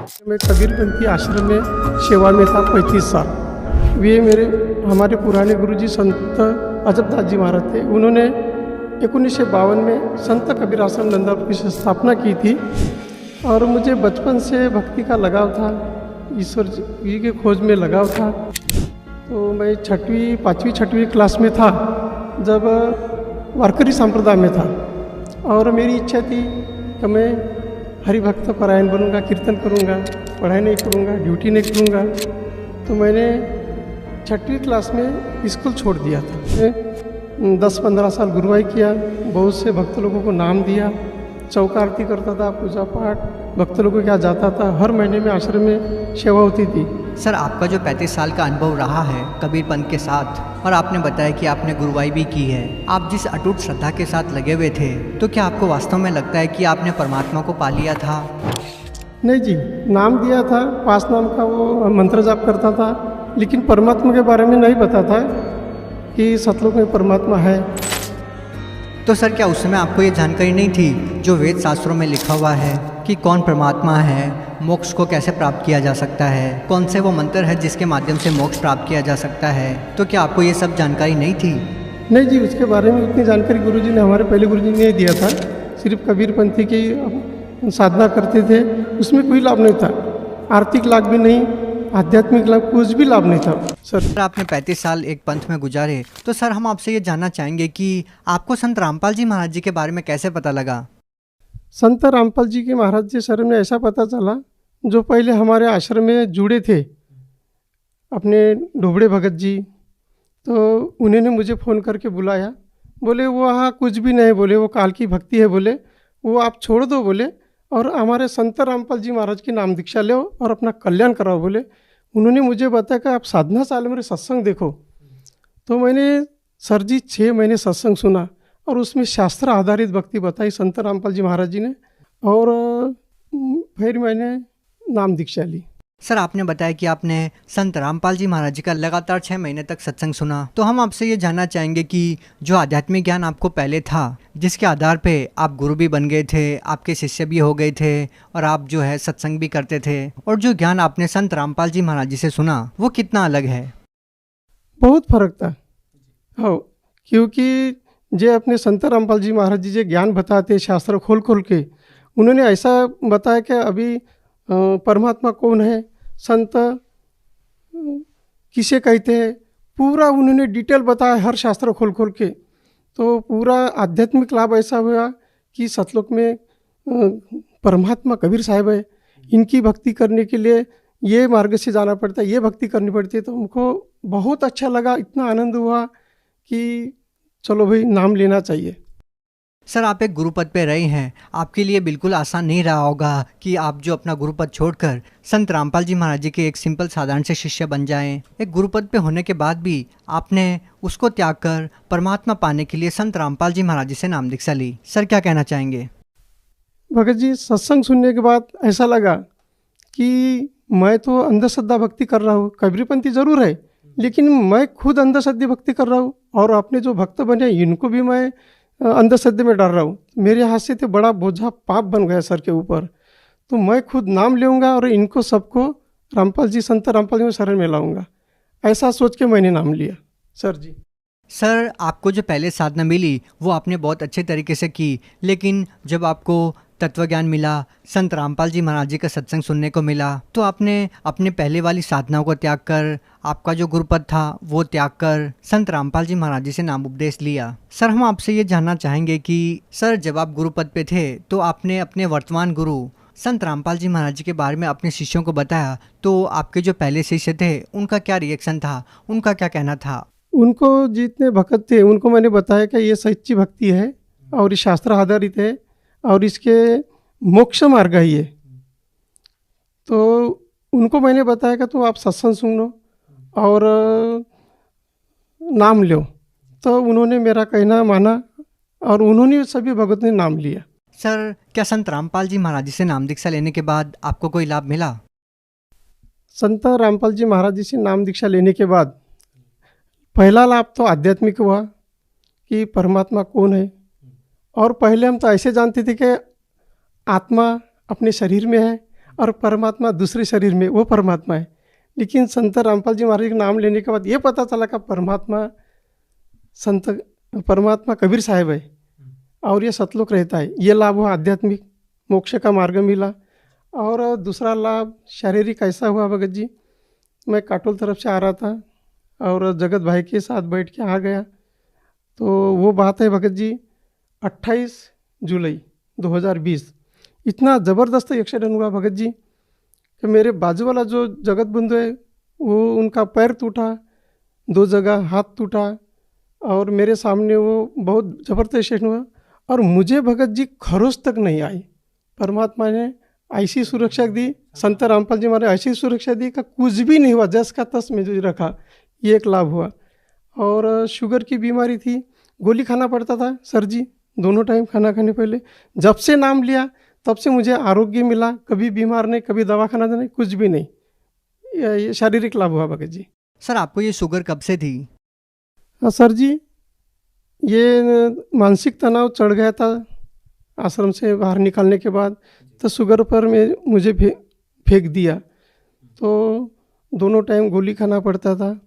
मैं कबीरपंथी आश्रम में सेवा में था 35 साल। वे हमारे पुराने गुरुजी संत अजबदास जी महाराज थे। उन्होंने 1952 में संत कबीर आश्रम नंदापुर की स्थापना की थी और मुझे बचपन से भक्ति का लगाव था, ईश्वर जी के खोज में लगाव था। तो मैं 5वीं 6वीं क्लास में था जब वारकरी संप्रदाय में था और मेरी इच्छा थी कि मैं हरिभक्त परायण बनूंगा, कीर्तन करूंगा, पढ़ाई नहीं करूंगा, ड्यूटी नहीं करूंगा। तो मैंने 6वीं क्लास में स्कूल छोड़ दिया था। मैं 10-15 साल गुरुवाई किया, बहुत से भक्त लोगों को नाम दिया, चौका आरती करता था, पूजा पाठ भक्त लोगों के यहाँ जाता था। हर महीने में आश्रम में सेवा होती थी। सर, आपका जो 35 साल का अनुभव रहा है कबीर पंथ के साथ और आपने बताया कि आपने गुरुवाई भी की है, आप जिस अटूट श्रद्धा के साथ लगे हुए थे, तो क्या आपको वास्तव में लगता है कि आपने परमात्मा को पा लिया था? नहीं जी, नाम दिया था, पास नाम का वो मंत्र जाप करता था, लेकिन परमात्मा के बारे में नहीं पता था कि सतलोक में परमात्मा है। तो सर, क्या उस समय आपको ये जानकारी नहीं थी जो वेद शास्त्रों में लिखा हुआ है कि कौन परमात्मा है, मोक्ष को कैसे प्राप्त किया जा सकता है, कौन से वो मंत्र है जिसके माध्यम से मोक्ष प्राप्त किया जा सकता है? तो क्या आपको ये सब जानकारी नहीं थी? नहीं जी, उसके बारे में उतनी जानकारी गुरुजी ने, हमारे पहले गुरुजी ने नहीं दिया था। सिर्फ कबीरपंथी की साधना करते थे, उसमें कोई लाभ नहीं था, आर्थिक लाभ भी नहीं, आध्यात्मिक लाभ कुछ भी लाभ नहीं था। सर, आपने 35 साल एक पंथ में गुजारे, तो सर हम आपसे ये जानना चाहेंगे कि आपको संत रामपाल जी महाराज जी के बारे में कैसे पता लगा? संत रामपाल जी के महाराज जी शरण में ऐसा पता चला, जो पहले हमारे आश्रम में जुड़े थे अपने ढोबड़े भगत जी, तो उन्होंने मुझे फ़ोन करके बुलाया। बोले वो वहाँ कुछ भी नहीं, बोले वो काल की भक्ति है, बोले वो आप छोड़ दो, बोले और हमारे संत रामपाल जी महाराज की नाम दीक्षा लो और अपना कल्याण कराओ। बोले उन्होंने मुझे बताया कि आप साधना साल मेरे सत्संग देखो। तो मैंने सर जी 6 महीने सत्संग सुना और उसमें शास्त्र आधारित भक्ति बताई संत रामपाल जी महाराज जी ने, और फिर मैंने नाम दीक्षा ली। सर, आपने बताया कि आपने संत रामपाल जी महाराज जी का लगातार 6 महीने तक सत्संग सुना, तो हम आपसे ये जानना चाहेंगे कि जो आध्यात्मिक ज्ञान आपको पहले था, जिसके आधार पे आप गुरु भी बन गए थे, आपके शिष्य भी हो गए थे और आप जो है सत्संग भी करते थे, और जो ज्ञान आपने संत रामपाल जी महाराज जी से सुना, वो कितना अलग है? बहुत फर्क था। हाँ, क्योंकि जो अपने संत रामपाल जी महाराज जी जो ज्ञान बताते शास्त्र खोल खोल के, उन्होंने ऐसा बताया कि अभी परमात्मा कौन है, संत किसे कहते हैं, पूरा उन्होंने डिटेल बताया हर शास्त्र खोल खोल के। तो पूरा आध्यात्मिक लाभ ऐसा हुआ कि सतलोक में परमात्मा कबीर साहब है, इनकी भक्ति करने के लिए ये मार्ग से जाना पड़ता है, ये भक्ति करनी पड़ती है। तो हमको बहुत अच्छा लगा, इतना आनंद हुआ कि चलो भाई नाम लेना चाहिए। सर, आप एक गुरुपद पे रहे हैं, आपके लिए बिल्कुल आसान नहीं रहा होगा कि आप जो अपना गुरुपद छोड़कर संत रामपाल जी महाराज जी के एक सिंपल साधारण से शिष्य बन जाएं। एक गुरुपद पे होने के बाद भी आपने उसको त्याग कर परमात्मा पाने के लिए संत रामपाल जी महाराज जी से नाम दीक्षा ली। सर, क्या कहना चाहेंगे? भगत जी, सत्संग सुनने के बाद ऐसा लगा कि मैं तो अंधश्रद्धा भक्ति कर रहा हूँ, कबीरपंथी जरूर है, लेकिन मैं खुद अंधश्रद्धा भक्ति कर रहा हूँ और अपने जो भक्त बने इनको भी मैं अंधश्रद्धे में डाल रहा हूँ। मेरे हाथ से तो बड़ा बोझा पाप बन गया सर के ऊपर। तो मैं खुद नाम लेऊंगा और इनको सबको रामपाल जी, संत रामपाल जी में शरण में लाऊंगा, ऐसा सोच के मैंने नाम लिया। सर जी, सर, आपको जो पहले साधना मिली वो आपने बहुत अच्छे तरीके से की, लेकिन जब आपको तत्वज्ञान मिला, संत रामपाल जी महाराज जी का सत्संग सुनने को मिला, तो आपने अपने पहले वाली साधनाओं को त्याग कर, आपका जो गुरुपद था वो त्याग कर संत रामपाल जी महाराज जी से नाम उपदेश लिया। सर, हम आपसे ये जानना चाहेंगे कि सर, जब आप गुरुपद पे थे तो आपने अपने वर्तमान गुरु संत रामपाल जी महाराज जी के बारे में अपने शिष्यों को बताया, तो आपके जो पहले शिष्य थे उनका क्या रिएक्शन था, उनका क्या कहना था? उनको जितने भक्त थे उनको मैंने बताया कि ये सच्ची भक्ति है और ये शास्त्र आधारित है और इसके मोक्ष मार्ग है ये। तो उनको मैंने बताया कि तो आप सत्संग सुनो और नाम लो। तो उन्होंने मेरा कहना माना और उन्होंने सभी भगत ने नाम लिया। सर, क्या संत रामपाल जी महाराज जी से नाम दीक्षा लेने के बाद आपको कोई लाभ मिला? संत रामपाल जी महाराज जी से नाम दीक्षा लेने के बाद पहला लाभ तो आध्यात्मिक हुआ कि परमात्मा कौन है। और पहले हम तो ऐसे जानते थे कि आत्मा अपने शरीर में है, और परमात्मा दूसरे शरीर में, वो परमात्मा है। लेकिन संत रामपाल जी महाराज का नाम लेने के बाद ये पता चला कि परमात्मा कबीर साहब है और ये सतलोक रहता है। ये लाभ हुआ आध्यात्मिक मोक्ष का मार्ग मिला। और दूसरा लाभ शारीरिक ऐसा हुआ भगत जी, मैं काटोल तरफ से आ रहा था और जगत भाई के साथ बैठ के आ गया। तो वो बात है भगत जी 28 जुलाई 2020, इतना ज़बरदस्त एक्सीडेंट हुआ भगत जी कि मेरे बाजू वाला जो जगत बंधु है वो उनका पैर टूटा, 2 जगह हाथ टूटा और मेरे सामने वो बहुत ज़बरदस्त एक्सीडेंट हुआ। और मुझे भगत जी खरोच तक नहीं आई। परमात्मा ने ऐसी सुरक्षा दी, संत रामपाल जी महाराज ऐसी सुरक्षा दी कि कुछ भी नहीं हुआ, जस का तस में जो रखा। ये एक लाभ हुआ। और शुगर की बीमारी थी, गोली खाना पड़ता था सर जी, दोनों टाइम खाना खाने पहले। जब से नाम लिया तब से मुझे आरोग्य मिला, कभी बीमार नहीं, कभी दवाखाना नहीं, कुछ भी नहीं। ये शारीरिक लाभ हुआ भगत जी। सर आपको ये शुगर कब से थी? सर जी ये मानसिक तनाव चढ़ गया था आश्रम से बाहर निकालने के बाद, तो शुगर पर मुझे फेंक दिया। तो दोनों टाइम गोली खाना पड़ता था।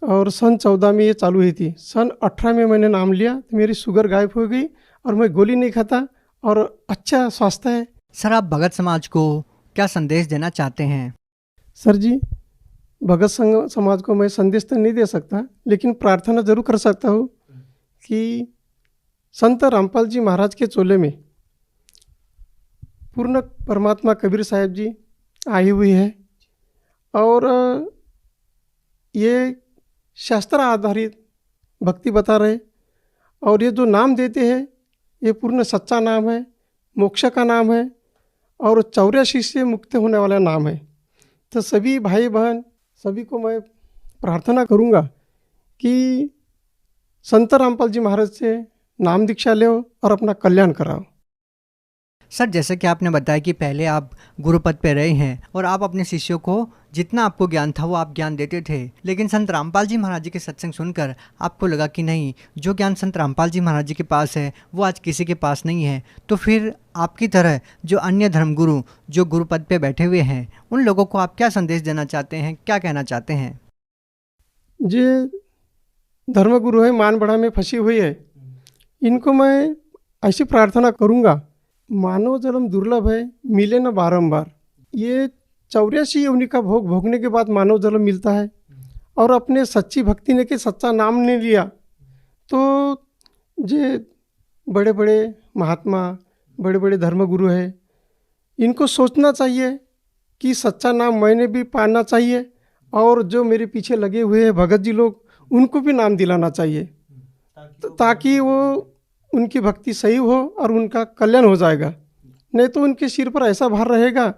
और सन 14 में ये चालू हुई थी। सन 18 में मैंने नाम लिया तो मेरी शुगर गायब हो गई और मैं गोली नहीं खाता और अच्छा स्वास्थ्य है। सर आप भगत समाज को क्या संदेश देना चाहते हैं? सर जी भगत समाज को मैं संदेश तो नहीं दे सकता, लेकिन प्रार्थना जरूर कर सकता हूँ कि संत रामपाल जी महाराज के चोले में पूर्ण परमात्मा कबीर साहब जी आई हुई है और ये शास्त्र आधारित भक्ति बता रहे। और ये जो नाम देते हैं ये पूर्ण सच्चा नाम है, मोक्ष का नाम है और 84 से मुक्त होने वाला नाम है। तो सभी भाई बहन सभी को मैं प्रार्थना करूँगा कि संत रामपाल जी महाराज से नाम दीक्षा लो और अपना कल्याण कराओ। सर जैसे कि आपने बताया कि पहले आप गुरुपद पे रहे हैं और आप अपने शिष्यों को जितना आपको ज्ञान था वो आप ज्ञान देते थे, लेकिन संत रामपाल जी महाराज जी के सत्संग सुनकर आपको लगा कि नहीं, जो ज्ञान संत रामपाल जी महाराज जी के पास है वो आज किसी के पास नहीं है। तो फिर आपकी तरह जो अन्य धर्मगुरु जो गुरुपद पे बैठे हुए हैं उन लोगों को आप क्या संदेश देना चाहते हैं, क्या कहना चाहते हैं? जे धर्मगुरु है मानबड़ा में फंसी हुई है, इनको मैं ऐसी प्रार्थना करूँगा, मानव जन्म दुर्लभ है, मिले न बारंबार। ये 84 योनि का भोग भोगने के बाद मानव जन्म मिलता है और अपने सच्ची भक्ति ने के सच्चा नाम ने लिया तो जे बड़े बड़े महात्मा बड़े बड़े धर्मगुरु है, इनको सोचना चाहिए कि सच्चा नाम मैंने भी पाना चाहिए और जो मेरे पीछे लगे हुए हैं भगत जी लोग उनको भी नाम दिलाना चाहिए, ताकि वो उनकी भक्ति सही हो और उनका कल्याण हो जाएगा। नहीं तो उनके सिर पर ऐसा भार रहेगा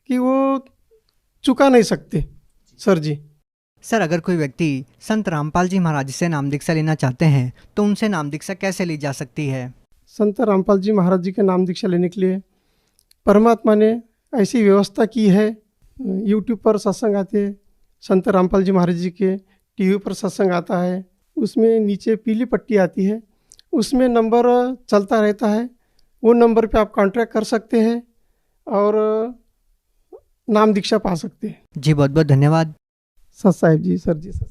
कि वो चुका नहीं सकते। सर जी सर अगर कोई व्यक्ति संत रामपाल जी महाराज से नाम दीक्षा लेना चाहते हैं तो उनसे नाम दीक्षा कैसे ली जा सकती है? संत रामपाल जी महाराज जी के नाम दीक्षा लेने के लिए परमात्मा ने ऐसी व्यवस्था की है। यूट्यूब पर सत्संग आते हैं, संत रामपाल जी महाराज जी के टीवी पर सत्संग आता है, उसमें नीचे पीली पट्टी आती है, उसमें नंबर चलता रहता है। वो नंबर पे आप कांटेक्ट कर सकते हैं और नाम दीक्षा पा सकते हैं। जी बहुत बहुत धन्यवाद। सत साहिब जी, सर जी सत।